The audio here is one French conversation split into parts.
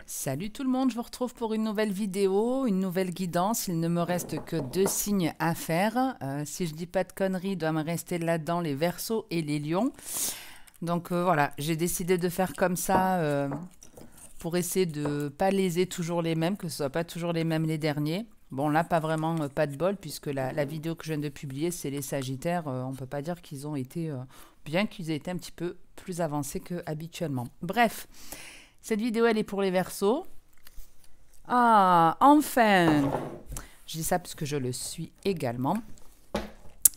Salut tout le monde, je vous retrouve pour une nouvelle vidéo, une nouvelle guidance. Il ne me reste que 2 signes à faire. Si je dis pas de conneries, il doit me rester là-dedans les Verseaux et les Lions. Donc voilà, j'ai décidé de faire comme ça pour essayer de ne pas léser toujours les mêmes, que ce soit pas toujours les mêmes les derniers. Bon là, pas vraiment, pas de bol, puisque la vidéo que je viens de publier, c'est les Sagittaires. On peut pas dire qu'ils ont été, bien qu'ils aient été un petit peu plus avancés que habituellement. Bref. Cette vidéo, elle est pour les Verseaux. Ah, enfin! Je dis ça parce que je le suis également.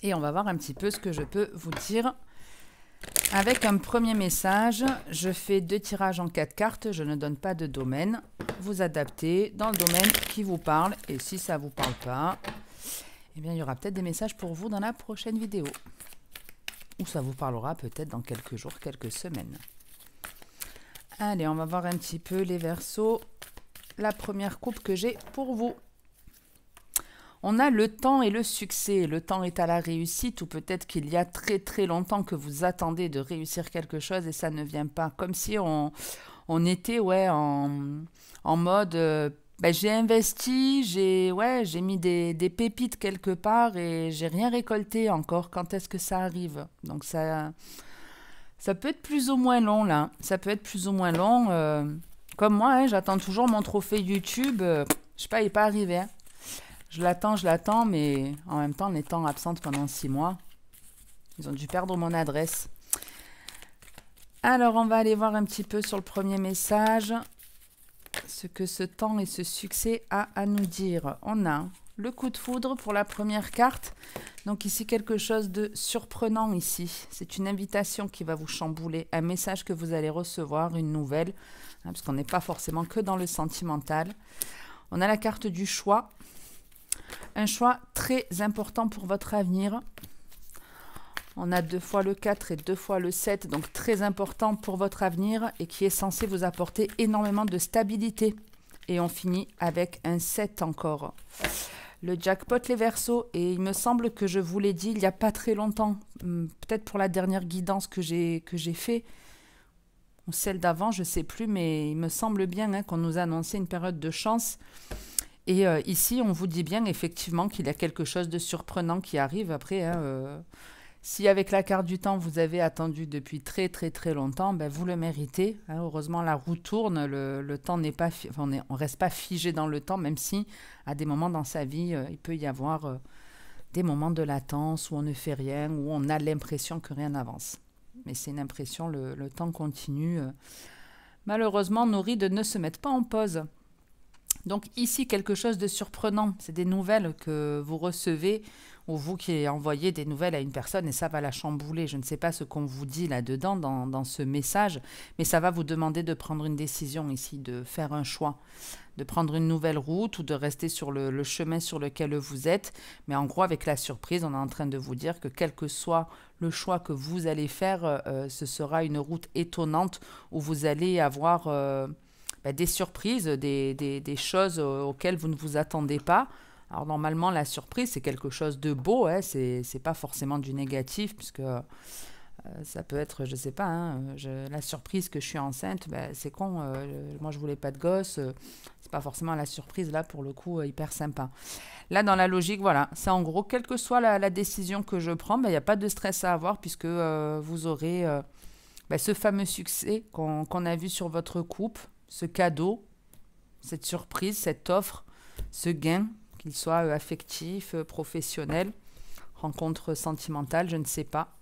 Et on va voir un petit peu ce que je peux vous dire. Avec un premier message, je fais 2 tirages en 4 cartes. Je ne donne pas de domaine. Vous adaptez dans le domaine qui vous parle. Et si ça ne vous parle pas, eh bien, il y aura peut-être des messages pour vous dans la prochaine vidéo. Ou ça vous parlera peut-être dans quelques jours, quelques semaines. Allez, on va voir un petit peu les Verseaux. La première coupe que j'ai pour vous. On a le temps et le succès. Le temps est à la réussite ou peut-être qu'il y a très très longtemps que vous attendez de réussir quelque chose et ça ne vient pas. Comme si on était en mode j'ai investi, j'ai mis des pépites quelque part et j'ai rien récolté encore. Quand est-ce que ça arrive? Donc ça peut être plus ou moins long, là. Ça peut être plus ou moins long. Comme moi, hein, j'attends toujours mon trophée YouTube. Je sais pas, il n'est pas arrivé. Hein. Je l'attends, mais en même temps, en étant absente pendant 6 mois, ils ont dû perdre mon adresse. Alors, on va aller voir un petit peu sur le premier message ce que ce temps et ce succès a à nous dire. On a le coup de foudre pour la première carte. Donc ici, quelque chose de surprenant ici. C'est une invitation qui va vous chambouler, un message que vous allez recevoir, une nouvelle, hein, parce qu'on n'est pas forcément que dans le sentimental. On a la carte du choix. Un choix très important pour votre avenir. On a 2 fois le 4 et 2 fois le 7, donc très important pour votre avenir et qui est censé vous apporter énormément de stabilité. Et on finit avec un 7 encore. Le jackpot les Verseaux, et il me semble que je vous l'ai dit il n'y a pas très longtemps, peut-être pour la dernière guidance que j'ai fait, ou celle d'avant, je ne sais plus, mais il me semble bien hein, qu'on nous a annoncé une période de chance. Et ici, on vous dit bien effectivement qu'il y a quelque chose de surprenant qui arrive après. Hein, si avec la carte du temps, vous avez attendu depuis très très très longtemps, ben, vous le méritez. Hein. Heureusement, la roue tourne, le temps n'est pas... on ne reste pas figé dans le temps, même si à des moments dans sa vie, il peut y avoir des moments de latence où on ne fait rien, où on a l'impression que rien n'avance. Mais c'est une impression, le temps continue. Malheureusement, nos rides ne se mettent pas en pause. Donc ici, quelque chose de surprenant. C'est des nouvelles que vous recevez ou vous qui envoyez des nouvelles à une personne et ça va la chambouler. Je ne sais pas ce qu'on vous dit là-dedans dans ce message, mais ça va vous demander de prendre une décision ici, de faire un choix, de prendre une nouvelle route ou de rester sur le chemin sur lequel vous êtes. Mais en gros, avec la surprise, on est en train de vous dire que quel que soit le choix que vous allez faire, ce sera une route étonnante où vous allez avoir... des surprises, des choses auxquelles vous ne vous attendez pas. Alors normalement, la surprise, c'est quelque chose de beau, hein, c'est pas forcément du négatif, puisque ça peut être, je sais pas, hein, la surprise que je suis enceinte, c'est con, moi je voulais pas de gosse, c'est pas forcément la surprise, là, pour le coup, hyper sympa. Là, dans la logique, voilà, c'est en gros, quelle que soit la décision que je prends, il n'y a pas de stress à avoir, puisque vous aurez ce fameux succès qu'on a vu sur votre coupe, ce cadeau, cette surprise, cette offre, ce gain, qu'il soit affectif, professionnel, rencontre sentimentale, je ne sais pas.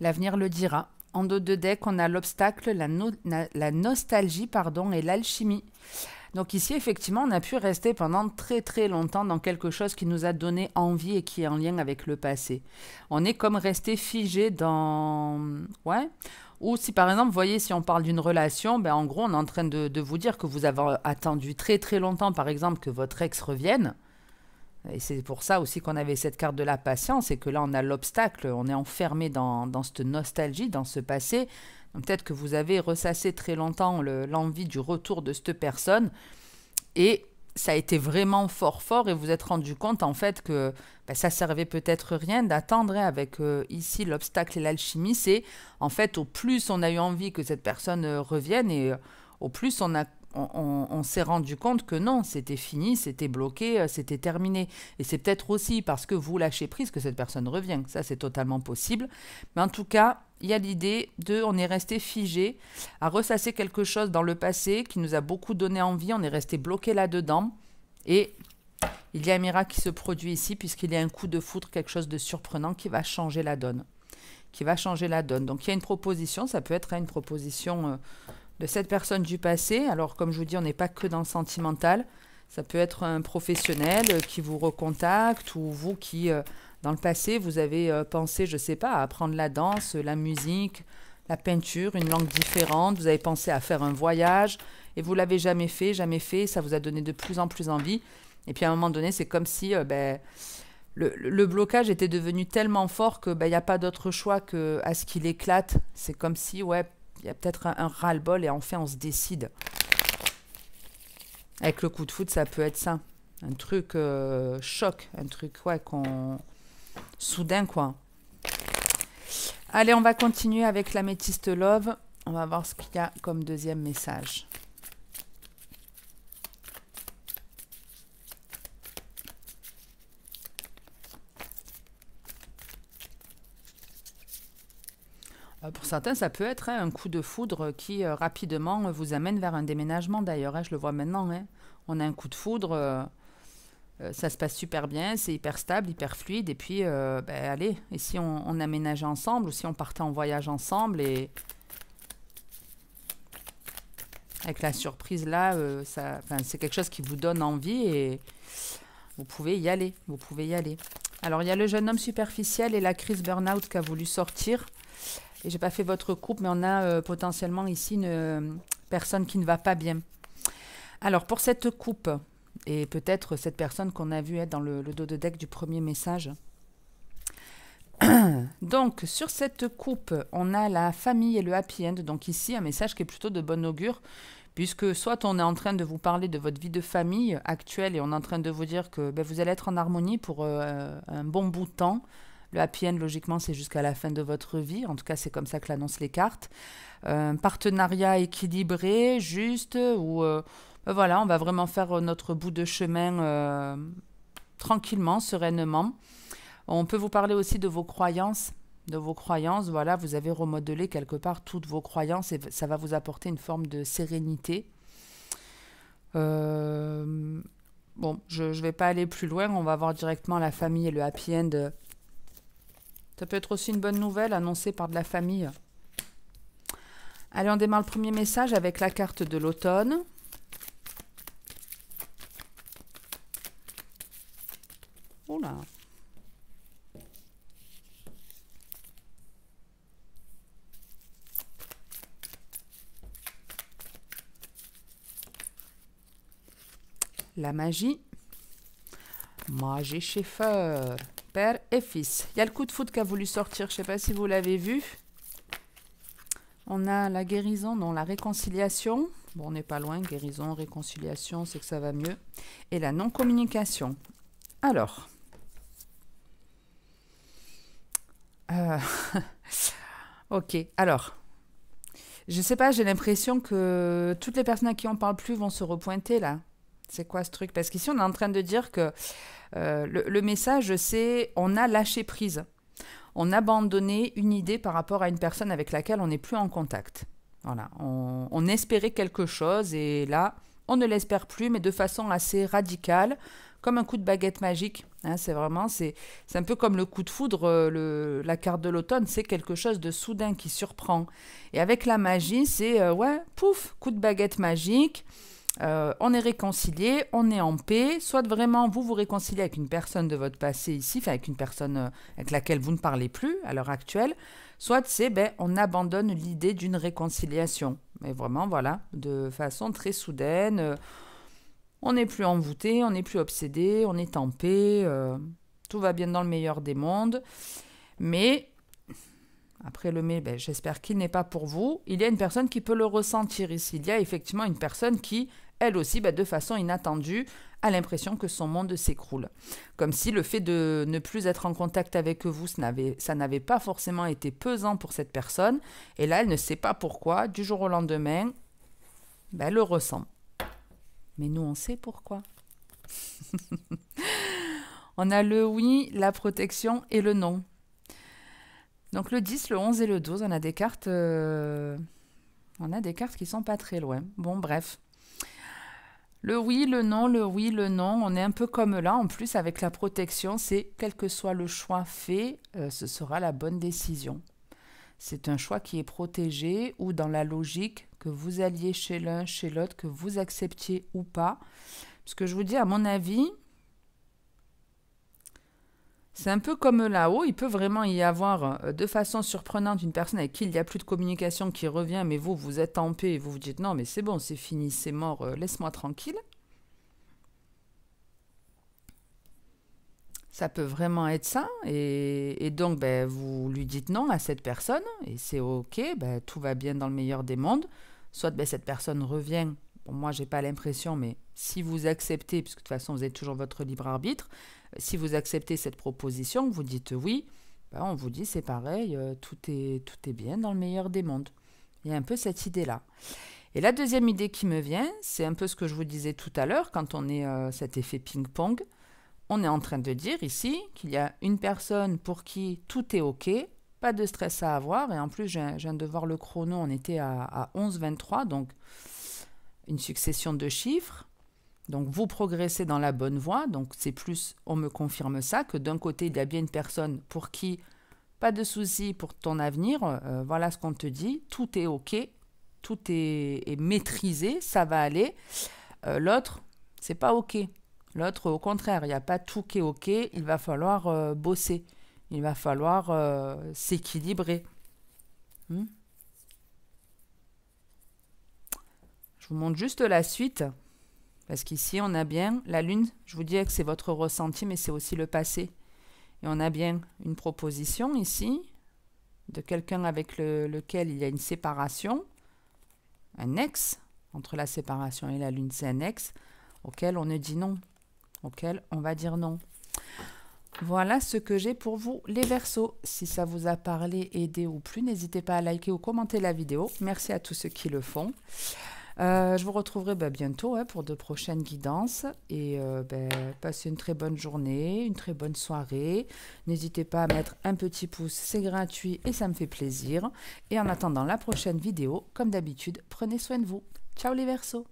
L'avenir le dira. En dos de deck, on a l'obstacle, la nostalgie pardon, et l'alchimie. Donc ici, effectivement, on a pu rester pendant très très longtemps dans quelque chose qui nous a donné envie et qui est en lien avec le passé. On est comme resté figé dans... Ouais. Ou si par exemple, vous voyez, si on parle d'une relation, en gros, on est en train de vous dire que vous avez attendu très très longtemps, par exemple, que votre ex revienne. Et c'est pour ça aussi qu'on avait cette carte de la patience et que là, on a l'obstacle, on est enfermé dans cette nostalgie, dans ce passé. Peut-être que vous avez ressassé très longtemps l'envie du retour de cette personne et ça a été vraiment fort fort et vous vous êtes rendu compte en fait que ça servait peut-être rien d'attendre avec ici l'obstacle et l'alchimie. C'est en fait au plus on a eu envie que cette personne revienne et Au plus, on s'est rendu compte que non, c'était fini, c'était bloqué, c'était terminé. Et c'est peut-être aussi parce que vous lâchez prise que cette personne revient. Ça, c'est totalement possible. Mais en tout cas, il y a l'idée on est resté figé à ressasser quelque chose dans le passé qui nous a beaucoup donné envie. On est resté bloqué là-dedans. Et il y a un miracle qui se produit ici puisqu'il y a un coup de foudre, quelque chose de surprenant qui va changer la donne. Donc, il y a une proposition. Ça peut être une proposition de cette personne du passé. Alors, comme je vous dis, on n'est pas que dans le sentimental. Ça peut être un professionnel qui vous recontacte ou vous qui, dans le passé, vous avez pensé, je ne sais pas, à apprendre la danse, la musique, la peinture, une langue différente. Vous avez pensé à faire un voyage et vous ne l'avez jamais fait. Ça vous a donné de plus en plus envie. Et puis, à un moment donné, c'est comme si le blocage était devenu tellement fort que il n'y a pas d'autre choix qu'à ce qu'il éclate. C'est comme si, il y a peut-être un ras-le-bol et enfin on se décide. Avec le coup de foudre, ça peut être ça. Un truc choc, un truc soudain quoi. Allez, on va continuer avec l'améthyste love. On va voir ce qu'il y a comme deuxième message. Pour certains, ça peut être un coup de foudre qui rapidement vous amène vers un déménagement d'ailleurs. Je le vois maintenant. On a un coup de foudre, ça se passe super bien, c'est hyper stable, hyper fluide. Et puis, allez, et si on aménageait ensemble ou si on partait en voyage ensemble et avec la surprise là, c'est quelque chose qui vous donne envie et vous pouvez y aller. Alors, il y a le jeune homme superficiel et la crise burn-out qui a voulu sortir. Et j'ai pas fait votre coupe, mais on a potentiellement ici une personne qui ne va pas bien. Alors, pour cette coupe, et peut-être cette personne qu'on a vue dans le dos de deck du premier message. Donc, sur cette coupe, on a la famille et le happy end. Donc ici, un message qui est plutôt de bon augure, puisque soit on est en train de vous parler de votre vie de famille actuelle et on est en train de vous dire que vous allez être en harmonie pour un bon bout de temps. Le happy end, logiquement, c'est jusqu'à la fin de votre vie. En tout cas, c'est comme ça que l'annoncent les cartes. Un partenariat équilibré, juste, où voilà, on va vraiment faire notre bout de chemin tranquillement, sereinement. On peut vous parler aussi de vos croyances. Voilà, vous avez remodelé quelque part toutes vos croyances et ça va vous apporter une forme de sérénité. Bon, je ne vais pas aller plus loin. On va voir directement la famille et le happy end. Ça peut être aussi une bonne nouvelle annoncée par de la famille. Allez, on démarre le premier message avec la carte de l'automne. Oula. La magie. Magie chez feu. Père et fils. Il y a le coup de foudre qui a voulu sortir. Je ne sais pas si vous l'avez vu. On a la guérison, non, la réconciliation. Bon, on n'est pas loin. Guérison, réconciliation, c'est que ça va mieux. Et la non-communication. Alors. Ok, alors. Je ne sais pas, j'ai l'impression que toutes les personnes à qui on ne parle plus vont se repointer là. C'est quoi ce truc? Parce qu'ici, on est en train de dire que le message, c'est on a lâché prise. On a abandonné une idée par rapport à une personne avec laquelle on n'est plus en contact. Voilà, on espérait quelque chose et là, on ne l'espère plus, mais de façon assez radicale, comme un coup de baguette magique. Hein, c'est un peu comme le coup de foudre, la carte de l'automne, c'est quelque chose de soudain qui surprend. Et avec la magie, c'est, pouf, coup de baguette magique. On est réconcilié, on est en paix, soit vraiment vous réconciliez avec une personne de votre passé ici, avec une personne avec laquelle vous ne parlez plus à l'heure actuelle, soit c'est on abandonne l'idée d'une réconciliation. Mais vraiment, voilà, de façon très soudaine, on n'est plus envoûté, on n'est plus obsédé, on est en paix, tout va bien dans le meilleur des mondes, mais... Après le mais, j'espère qu'il n'est pas pour vous. Il y a une personne qui peut le ressentir ici. Il y a effectivement une personne qui, elle aussi, de façon inattendue, a l'impression que son monde s'écroule. Comme si le fait de ne plus être en contact avec vous, ça n'avait pas forcément été pesant pour cette personne. Et là, elle ne sait pas pourquoi, du jour au lendemain, ben, le ressent. Mais nous, on sait pourquoi. On a le oui, la protection et le non. Donc le 10, le 11 et le 12, on a des cartes qui sont pas très loin. Bon, bref. Le oui, le non, le oui, le non, on est un peu comme là. En plus, avec la protection, c'est quel que soit le choix fait, ce sera la bonne décision. C'est un choix qui est protégé ou dans la logique, que vous alliez chez l'un, chez l'autre, que vous acceptiez ou pas. Parce que je vous dis, à mon avis, c'est un peu comme là-haut. Il peut vraiment y avoir de façon surprenante une personne avec qui il n'y a plus de communication qui revient, mais vous, vous êtes en paix et vous vous dites non, mais c'est bon, c'est fini, c'est mort, laisse-moi tranquille. Ça peut vraiment être ça. Et donc, ben, vous lui dites non à cette personne et c'est OK, ben, tout va bien dans le meilleur des mondes. Soit ben, cette personne revient. Bon, moi, j'ai pas l'impression, mais si vous acceptez, puisque de toute façon, vous êtes toujours votre libre arbitre, si vous acceptez cette proposition, vous dites oui, ben, on vous dit c'est pareil, tout est bien dans le meilleur des mondes. Il y a un peu cette idée-là. Et la deuxième idée qui me vient, c'est un peu ce que je vous disais tout à l'heure, quand on est cet effet ping-pong. On est en train de dire ici qu'il y a une personne pour qui tout est OK, pas de stress à avoir. Et en plus, je viens de voir le chrono, on était à 11,23, donc une succession de chiffres. Donc vous progressez dans la bonne voie. Donc c'est plus, on me confirme ça, que d'un côté, il y a bien une personne pour qui pas de souci pour ton avenir. Voilà ce qu'on te dit. Tout est OK, tout est maîtrisé, ça va aller. L'autre, c'est pas OK. L'autre, au contraire, il n'y a pas tout qui est OK, il va falloir bosser, il va falloir s'équilibrer. Je vous montre juste la suite, parce qu'ici, on a bien la lune, je vous dis que c'est votre ressenti, mais c'est aussi le passé. Et on a bien une proposition ici, de quelqu'un avec lequel il y a une séparation, un ex, entre la séparation et la lune, c'est un ex, auquel on ne dit non. Auquel on va dire non. Voilà ce que j'ai pour vous, les Verseaux. Si ça vous a parlé, aidé ou plus, n'hésitez pas à liker ou commenter la vidéo. Merci à tous ceux qui le font. Je vous retrouverai bientôt pour de prochaines guidances. Et passez une très bonne journée, une très bonne soirée. N'hésitez pas à mettre un petit pouce, c'est gratuit et ça me fait plaisir. Et en attendant la prochaine vidéo, comme d'habitude, prenez soin de vous. Ciao les Verseaux.